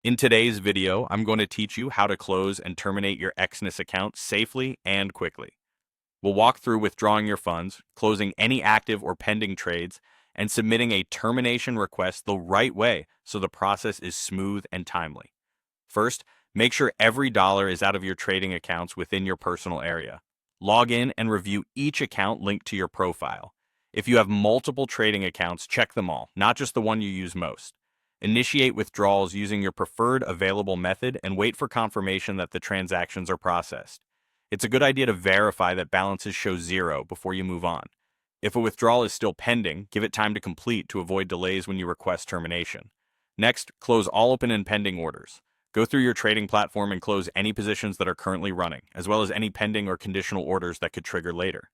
In today's video, I'm going to teach you how to close and terminate your Exness account safely and quickly. We'll walk through withdrawing your funds, closing any active or pending trades, and submitting a termination request the right way so the process is smooth and timely. First, make sure every dollar is out of your trading accounts within your personal area. Log in and review each account linked to your profile. If you have multiple trading accounts, check them all, not just the one you use most. Initiate withdrawals using your preferred available method and wait for confirmation that the transactions are processed. It's a good idea to verify that balances show zero before you move on. If a withdrawal is still pending, give it time to complete to avoid delays when you request termination. Next, close all open and pending orders. Go through your trading platform and close any positions that are currently running, as well as any pending or conditional orders that could trigger later.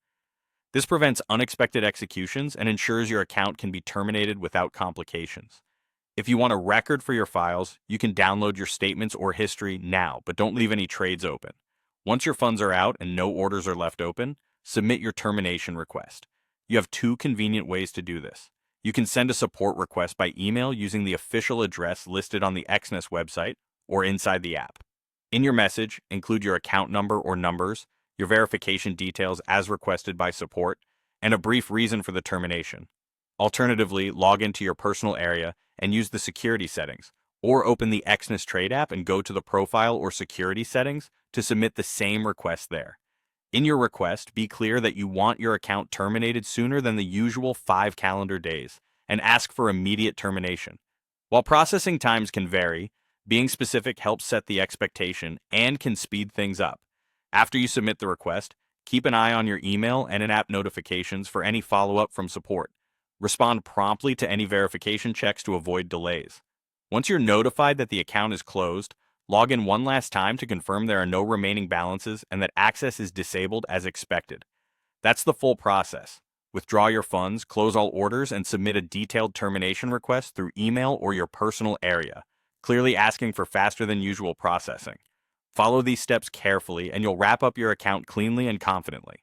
This prevents unexpected executions and ensures your account can be terminated without complications. If you want a record for your files, you can download your statements or history now, but don't leave any trades open. Once your funds are out and no orders are left open, submit your termination request. You have two convenient ways to do this. You can send a support request by email using the official address listed on the Exness website or inside the app. In your message, include your account number or numbers, your verification details as requested by support, and a brief reason for the termination. Alternatively, log into your personal area and use the security settings, or open the Exness Trade app and go to the profile or security settings to submit the same request there. In your request, be clear that you want your account terminated sooner than the usual 5 calendar days, and ask for immediate termination. While processing times can vary, being specific helps set the expectation and can speed things up. After you submit the request, keep an eye on your email and in-app notifications for any follow-up from support. Respond promptly to any verification checks to avoid delays. Once you're notified that the account is closed, log in one last time to confirm there are no remaining balances and that access is disabled as expected. That's the full process. Withdraw your funds, close all orders, and submit a detailed termination request through email or your personal area, clearly asking for faster than usual processing. Follow these steps carefully and you'll wrap up your account cleanly and confidently.